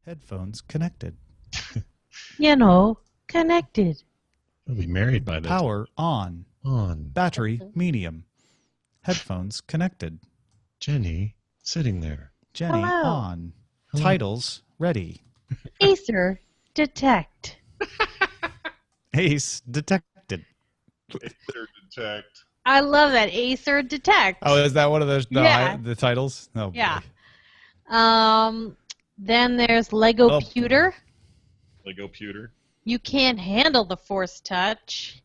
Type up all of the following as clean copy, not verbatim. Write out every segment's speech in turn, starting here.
Headphones connected. Connected. We'll be married by then. Power on. On. Battery medium. Headphones connected. Jenny sitting there. Jenny Hello. on. Hello. Titles ready. Acer, detect. Ace detected. Acer detect. I love that. Acer, detect. Oh, is that one of those Yeah. the titles? Oh, Yeah. boy. Then there's Lego Oh, Pewter. Lego pewter. You can't handle the Force touch.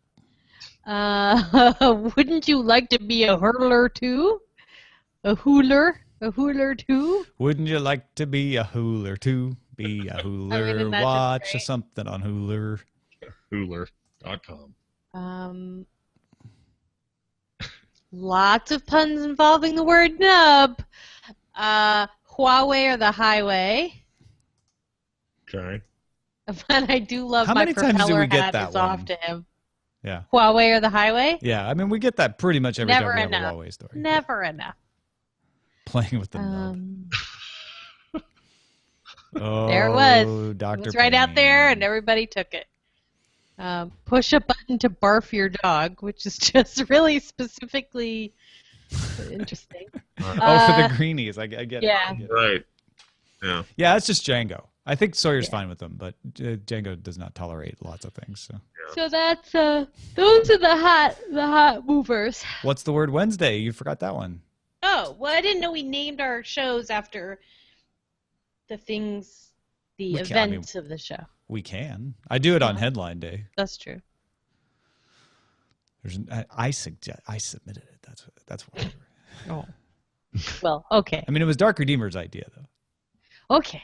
Wouldn't you like to be a hurler too? A hooler too? Wouldn't you like to be a hooler too? Be a hooler. isn't that just Watch great? something on Hooler. Hooler.com. Lots of puns involving the word nub. Huawei or the highway. Okay. But I do love How my many times do propeller we get hat that is off one? to him. Yeah. Huawei or the highway? Yeah, I mean, we get that pretty much every Never time we enough. have a Huawei story. Never enough. Playing with the nub. Oh, There it was. Dr. It was right out Payne. there, and everybody took it. Push a button to barf your dog, which is just really specifically interesting. Oh, for the greenies. I get yeah. it. I get it. Right. Yeah. Yeah, that's just Django. I think Sawyer's fine with them, but Django does not tolerate lots of things. So, So that's those are the hot movers. what's the word Wednesday? You forgot that one. Oh, well, I didn't know we named our shows after the things, the We can- I mean- events of the show. We can. I do it on headline day. That's true. I submitted it. That's why. Oh. Well, okay. I mean, it was Dark Redeemer's idea, though. Okay.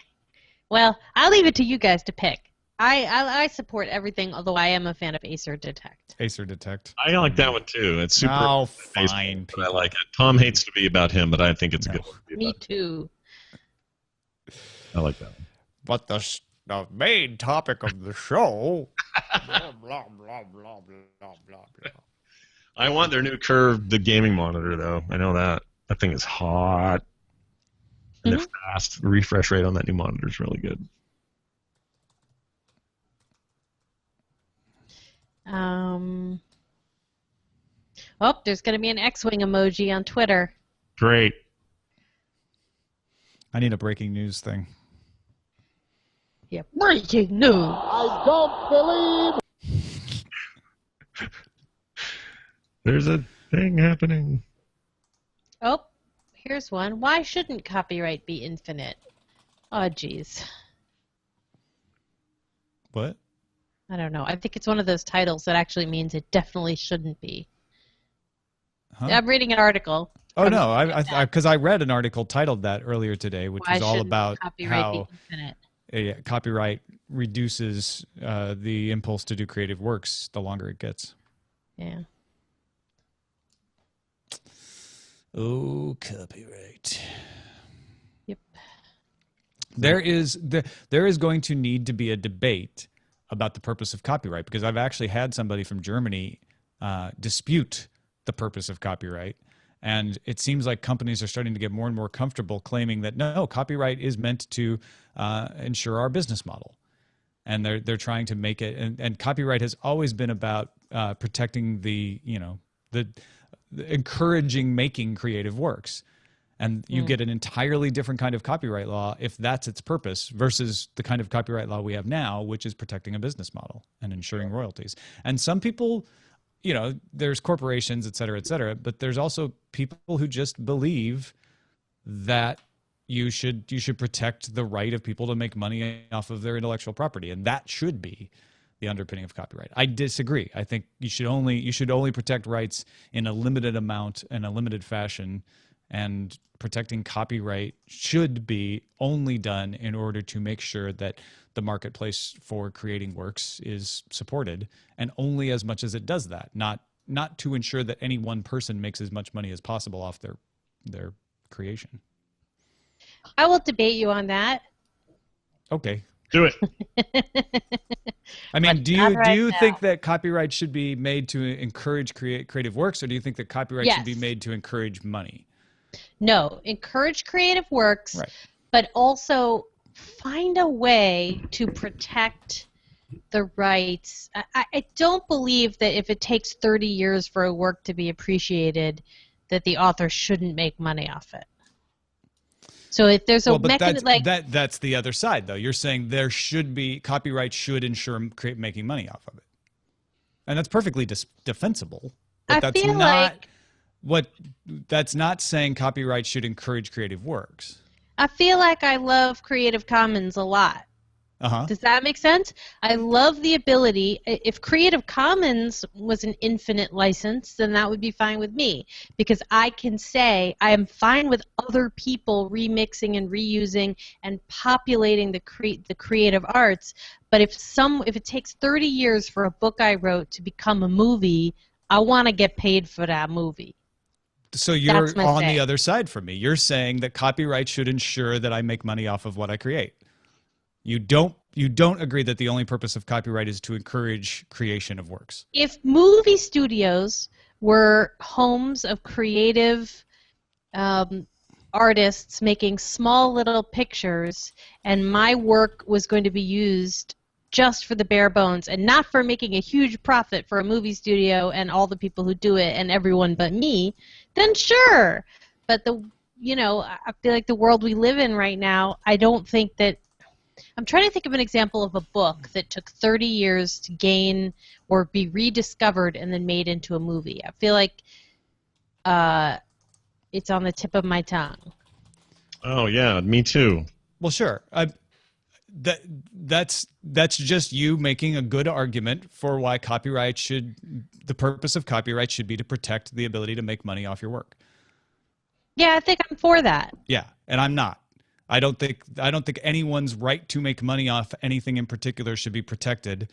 Well, I'll leave it to you guys to pick. I support everything, although I am a fan of Acer Detect. Acer Detect. I like that one too. It's super. Oh, baseball, fine. but I like it. Tom hates to be about him, but I think it's No. good. Me too. I like that one. But the main topic of the show. blah, blah, blah, blah, blah, blah, blah. I want their new curve, the gaming monitor, though. I know that. That thing is hot. And they're fast. The refresh rate on that new monitor is really good. Oh, there's going to be an X-Wing emoji on Twitter. Great. I need a breaking news thing. Yeah, breaking news. I don't believe. There's a thing happening. Oh, here's one. Why shouldn't copyright be infinite? Oh, geez. What? I don't know. I think it's one of those titles that actually means it definitely shouldn't be. Huh? I'm reading an article. Oh, from- no. Because I read an article titled that earlier today, which Why was all shouldn't about copyright how be infinite? copyright reduces the impulse to do creative works the longer it gets. Yeah. Oh, copyright. Yep. There is going to need to be a debate about the purpose of copyright, because I've actually had somebody from Germany dispute the purpose of copyright. And it seems like companies are starting to get more and more comfortable claiming that no, copyright is meant to ensure our business model. And they're trying to make it, and copyright has always been about protecting the encouraging making creative works. And you get an entirely different kind of copyright law if that's its purpose versus the kind of copyright law we have now, which is protecting a business model and ensuring royalties. And some people, there's corporations, et cetera, but there's also people who just believe that you should protect the right of people to make money off of their intellectual property, and that should be the underpinning of copyright. I disagree. I think you should only protect rights in a limited amount and a limited fashion, and protecting copyright should be only done in order to make sure that the marketplace for creating works is supported, and only as much as it does that, not to ensure that any one person makes as much money as possible off their creation. I will debate you on that. Okay. Do it. I mean, But do not you right think now. that copyright should be made to encourage creative works, or do you think that copyright should be Yes. made to encourage money? No, encourage creative works, Right. but also find a way to protect the rights. I don't believe that if it takes 30 years for a work to be appreciated, that the author shouldn't make money off it. So if there's a mechanism like that's the other side, though. You're saying there should be copyright should ensure making money off of it, and that's perfectly defensible. But that's not saying copyright should encourage creative works. I feel like I love Creative Commons a lot. Does that make sense? I love the ability. If Creative Commons was an infinite license, then that would be fine with me, because I can say I am fine with other people remixing and reusing and populating the creative arts. But if it takes 30 years for a book I wrote to become a movie, I want to get paid for that movie. So you're on the other side from me. You're saying that copyright should ensure that I make money off of what I create. You don't agree that the only purpose of copyright is to encourage creation of works. If movie studios were homes of creative artists making small little pictures, and my work was going to be used just for the bare bones and not for making a huge profit for a movie studio and all the people who do it and everyone but me, then sure. But I feel like the world we live in right now, I don't think that. I'm trying to think of an example of a book that took 30 years to gain or be rediscovered and then made into a movie. I feel like it's on the tip of my tongue. Oh yeah, me too. Well, sure. That's just you making a good argument for why the purpose of copyright should be to protect the ability to make money off your work. Yeah, I think I'm for that. Yeah, and I'm not. I don't think anyone's right to make money off anything in particular should be protected,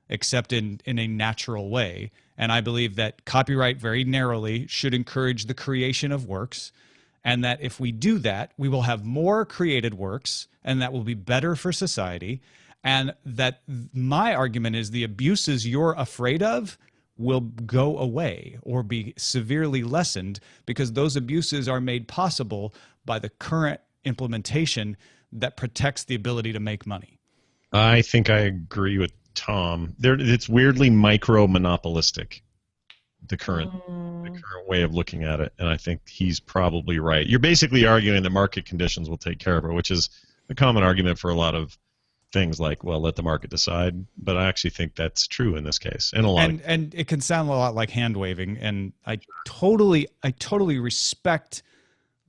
except in a natural way. And I believe that copyright very narrowly should encourage the creation of works, and that if we do that, we will have more created works, and that will be better for society. And that my argument is the abuses you're afraid of will go away or be severely lessened because those abuses are made possible by the current implementation that protects the ability to make money. I think I agree with Tom. It's weirdly micro-monopolistic, the current way of looking at it, and I think he's probably right. You're basically arguing that market conditions will take care of it, which is a common argument for a lot of things like, well, let the market decide, but I actually think that's true in this case. And it can sound a lot like hand-waving, and I totally respect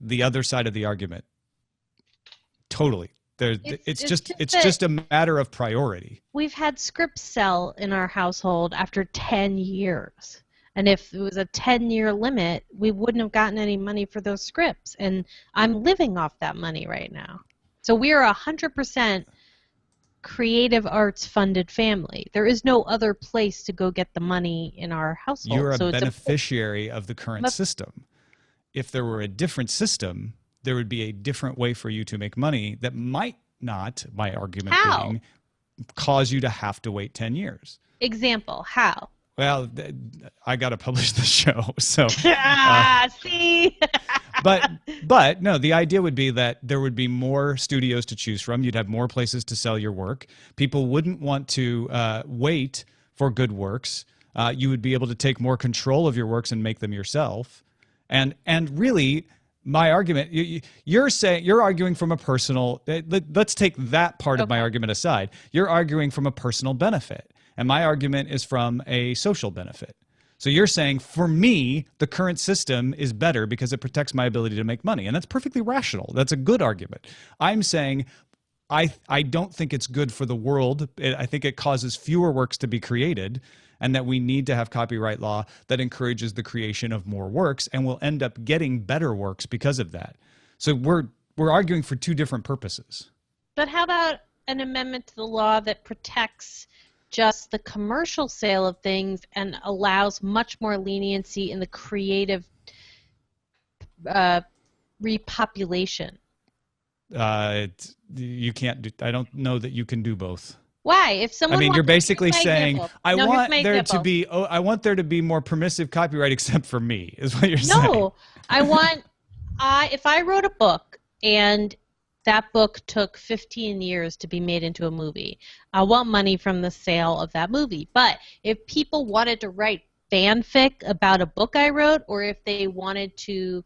the other side of the argument. Totally. It's just a matter of priority. We've had scripts sell in our household after 10 years. And if it was a 10-year limit, we wouldn't have gotten any money for those scripts. And I'm living off that money right now. So we are 100% creative arts funded family. There is no other place to go get the money in our household. You're a beneficiary of the current system. If there were a different system, there would be a different way for you to make money that might not, my argument being, cause you to have to wait 10 years. Example, how? Well, I got to publish the show, so. See? but no, the idea would be that there would be more studios to choose from. You'd have more places to sell your work. People wouldn't want to wait for good works. You would be able to take more control of your works and make them yourself. And really, my argument, you're arguing from a personal, let's take that part of my argument aside. You're arguing from a personal benefit, and my argument is from a social benefit. So you're saying, for me, the current system is better because it protects my ability to make money, and that's perfectly rational. That's a good argument. I'm saying I don't think it's good for the world. I think it causes fewer works to be created, and that we need to have copyright law that encourages the creation of more works, and we'll end up getting better works because of that. So we're arguing for two different purposes. But how about an amendment to the law that protects just the commercial sale of things and allows much more leniency in the creative repopulation? You can't do, I don't know that you can do both. Why? If someone you're basically saying, I want there to be more permissive copyright except for me, is what you're saying. No, if I wrote a book and that book took 15 years to be made into a movie. I want money from the sale of that movie. But if people wanted to write fanfic about a book I wrote, or if they wanted to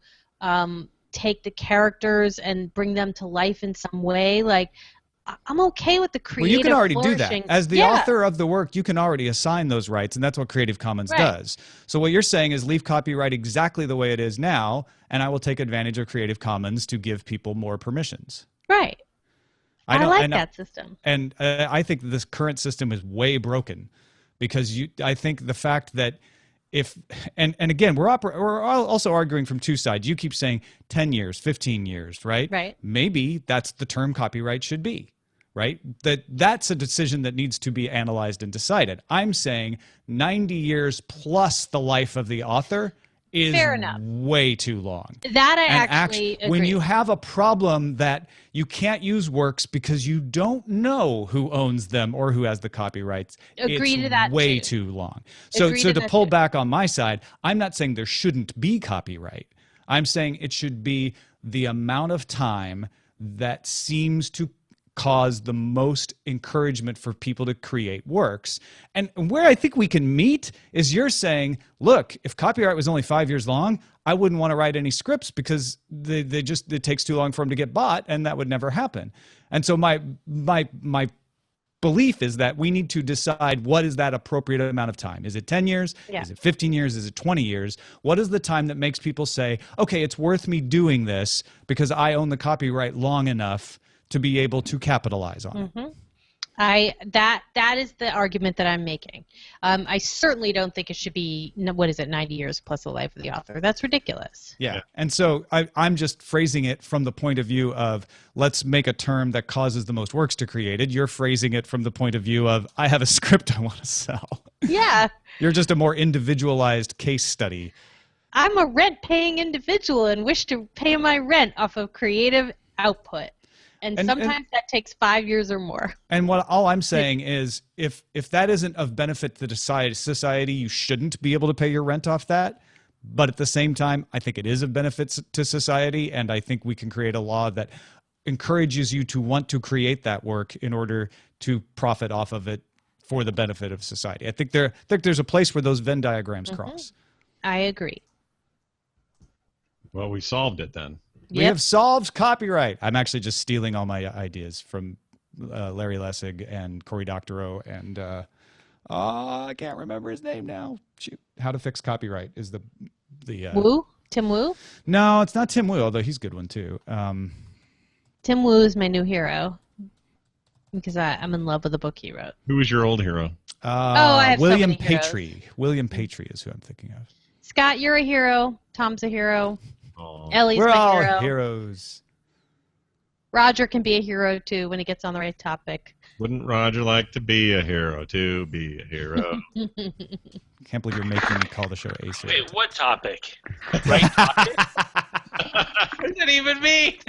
take the characters and bring them to life in some way, like, I'm okay with the creative. Well, you can already do flourishing. that. As the author of the work, you can already assign those rights, and that's what Creative Commons does. So what you're saying is leave copyright exactly the way it is now, and I will take advantage of Creative Commons to give people more permissions. Right. I like that system. And I think this current system is way broken because I think the fact that and again, we're also arguing from two sides. You keep saying 10 years, 15 years, right? Right. Maybe that's the term copyright should be. Right? That's a decision that needs to be analyzed and decided. I'm saying 90 years plus the life of the author is way too long. That I actually agree. When you have a problem that you can't use works because you don't know who owns them or who has the copyrights, it's way too long. So to pull back on my side, I'm not saying there shouldn't be copyright. I'm saying it should be the amount of time that seems to cause the most encouragement for people to create works. And where I think we can meet is you're saying, look, if copyright was only 5 years long, I wouldn't want to write any scripts because it takes too long for them to get bought, and that would never happen. And so my belief is that we need to decide what is that appropriate amount of time. Is it 10 years? Yeah. Is it 15 years? Is it 20 years? What is the time that makes people say, okay, it's worth me doing this because I own the copyright long enough to be able to capitalize on it? That is the argument that I'm making. I certainly don't think it should be 90 years plus the life of the author. That's ridiculous. Yeah. And so I'm just phrasing it from the point of view of let's make a term that causes the most works to create it. You're phrasing it from the point of view of I have a script I want to sell. Yeah. You're just a more individualized case study. I'm a rent-paying individual and wish to pay my rent off of creative output. And sometimes that takes 5 years or more. And all I'm saying is if that isn't of benefit to society, you shouldn't be able to pay your rent off that. But at the same time, I think it is of benefit to society, and I think we can create a law that encourages you to want to create that work in order to profit off of it for the benefit of society. I think there's a place where those Venn diagrams cross. I agree. Well, we solved it then. We have solved copyright. I'm actually just stealing all my ideas from Larry Lessig and Cory Doctorow and I can't remember his name now. Shoot. How to Fix Copyright is the Wu? Tim Wu? No, it's not Tim Wu, although he's a good one too. Tim Wu is my new hero because I'm in love with the book he wrote. Who was your old hero? I have William so many Patry. heroes. William Patry is who I'm thinking of. Scott, you're a hero. Tom's a hero. Oh. Ellie's We're my all hero. heroes. Roger can be a hero too when he gets on the right topic. Wouldn't Roger like to be a hero? To be a hero. Can't believe you're making me call the show Acer. Wait, what topic? Right topic? What does that even mean?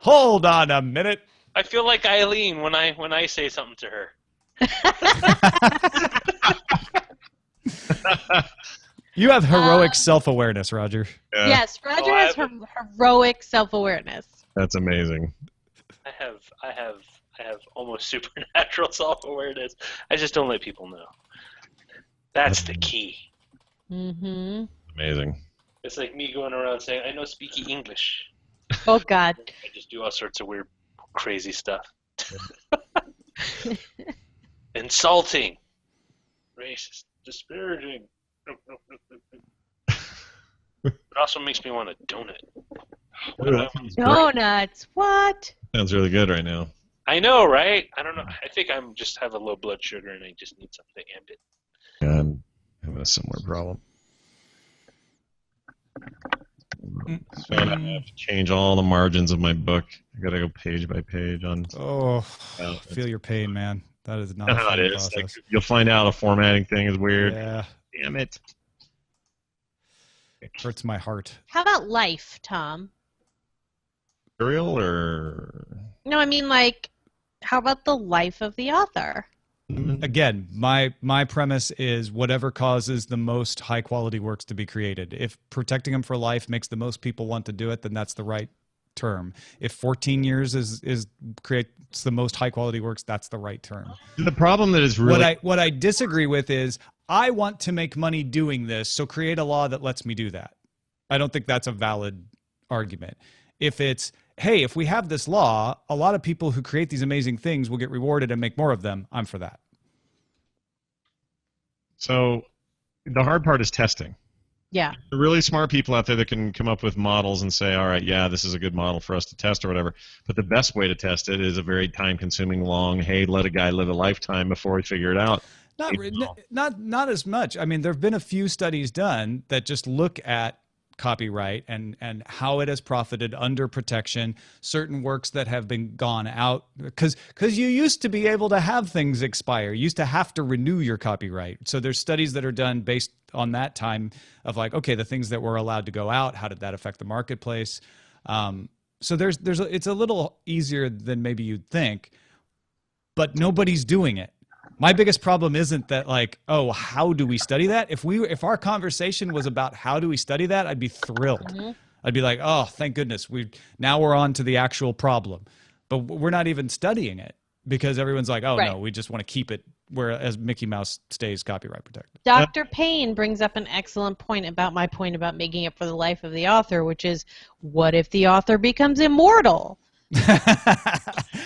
Hold on a minute. I feel like Eileen when I say something to her. You have heroic self-awareness, Roger. Yeah. Yes, Roger has heroic self-awareness. That's amazing. I have almost supernatural self-awareness. I just don't let people know. That's the key. Mm-hmm. Amazing. It's like me going around saying, I know speaky English. Oh, God. I just do all sorts of weird, crazy stuff. Insulting. Racist. Disparaging. It also makes me want a donut. Donuts. What? Sounds really good right now. I know, right? I don't know. I think I'm just have a low blood sugar and I just need something to end it. Yeah, I'm having a similar problem. So I have to change all the margins of my book. I gotta go page by page on. Oh, I feel your pain, man. That is not a How fun it is. process. Like, you'll find out a formatting thing is weird. Yeah, Damn it. it hurts my heart. How about life, Tom? Serial or No, I mean, like, how about the life of the author? Again, my premise is whatever causes the most high quality works to be created. If protecting them for life makes the most people want to do it, then that's the right term. If 14 years is creates the most high quality works, that's the right term. The problem that is really what I disagree with is I want to make money doing this, so create a law that lets me do that. I don't think that's a valid argument. If it's, hey, if we have this law, a lot of people who create these amazing things will get rewarded and make more of them, I'm for that. So the hard part is testing. Yeah. There are really smart people out there that can come up with models and say, all right, yeah, this is a good model for us to test or whatever. But the best way to test it is a very time-consuming, long, hey, let a guy live a lifetime before we figure it out. Not as much. I mean, there have been a few studies done that just look at copyright and how it has profited under protection, certain works that have been gone out, because you used to be able to have things expire. You used to have to renew your copyright. So there's studies that are done based on that time of like, okay, the things that were allowed to go out, how did that affect the marketplace? So it's a little easier than maybe you'd think, but nobody's doing it. My biggest problem isn't that like, oh, how do we study that? If our conversation was about how do we study that, I'd be thrilled. Mm-hmm. I'd be like, oh, thank goodness. Now we're on to the actual problem. But we're not even studying it because everyone's like, oh, no, we just want to keep it whereas Mickey Mouse stays copyright protected. Dr. Payne brings up an excellent point about my point about making it for the life of the author, which is, what if the author becomes immortal?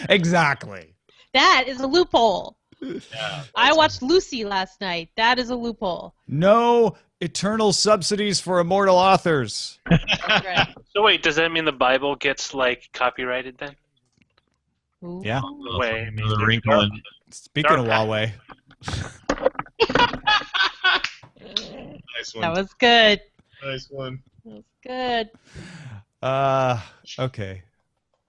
Exactly. That is a loophole. Yeah, I watched Lucy last night. That is a loophole. No eternal subsidies for immortal authors. That's right. So wait, does that mean the Bible gets like copyrighted then? Ooh. Yeah. No way. I mean, The wrinkle in Speaking of Huawei. nice one. That was good. Nice one. That was good. Okay.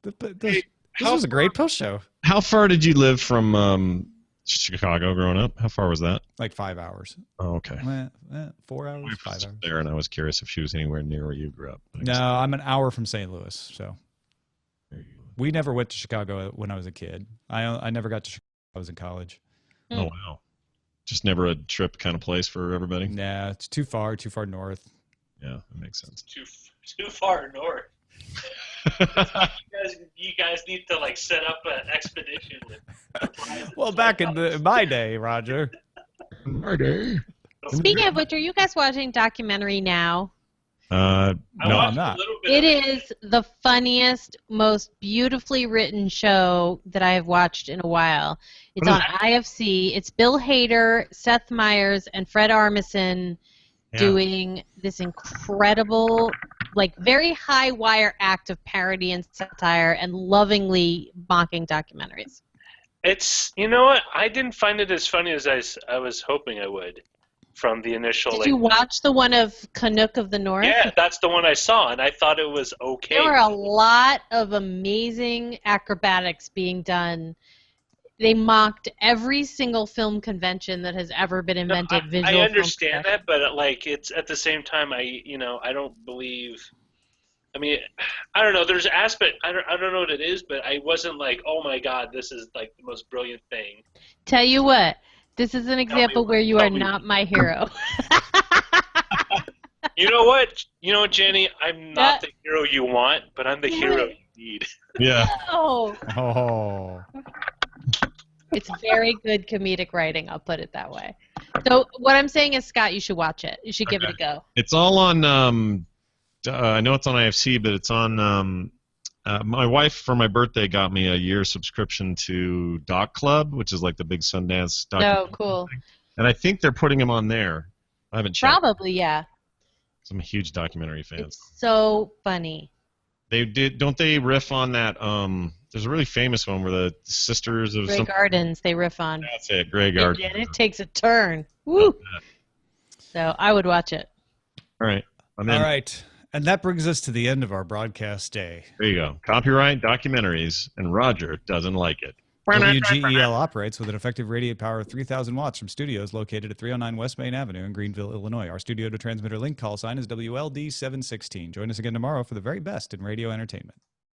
This was a great post show. How far did you live from Chicago growing up? How far was that? Like 5 hours. Oh, okay. 4 hours, My wife 5 was hours. there, and I was curious if she was anywhere near where you grew up. No, I'm an hour from St. Louis, so we never went to Chicago when I was a kid. I never got to Chicago when I was in college. Oh, wow. Just never a trip kind of place for everybody? Nah, it's too far north. Yeah, that makes sense. Too far north. You guys need to like set up an expedition. Well, back in my day, Roger. My day. Speaking of which, are you guys watching documentary now? No, I'm not. It is the funniest, most beautifully written show that I have watched in a while. It's on IFC. It's Bill Hader, Seth Meyers, and Fred Armisen doing this incredible, like very high wire act of parody and satire and lovingly mocking documentaries. It's, you know what? I didn't find it as funny as I was hoping I would from the initial. Did you watch the one of Canuck of the North? Yeah, that's the one I saw, and I thought it was okay. There were a lot of amazing acrobatics being done. They mocked every single film convention that has ever been invented. I understand that, but like it's at the same time, I don't believe. I mean, I don't know. There's aspect. I don't know what it is, but I wasn't like, oh my god, this is like the most brilliant thing. Tell you what, this is an example where you are not my hero. You know what? You know what, Jenny? I'm not the hero you want, but I'm the hero you need. Yeah. Oh. It's very good comedic writing, I'll put it that way. So what I'm saying is, Scott, you should watch it. You should give it a go. It's all on, I know it's on IFC, but it's on, my wife for my birthday got me a year subscription to Doc Club, which is like the big Sundance documentary. Oh, cool. Thing. And I think they're putting them on there. I haven't checked. Probably, yeah. I'm a huge documentary fan. It's so funny. Don't they riff on that, there's a really famous one where the sisters of Grey Gardens they riff on. That's it, Grey Gardens. And it takes a turn. Woo! So I would watch it. All right. All right. And that brings us to the end of our broadcast day. There you go. Copyright documentaries, and Roger doesn't like it. WGEL operates with an effective radiant power of 3,000 watts from studios located at 309 West Main Avenue in Greenville, Illinois. Our studio to transmitter link call sign is WLD 716. Join us again tomorrow for the very best in radio entertainment.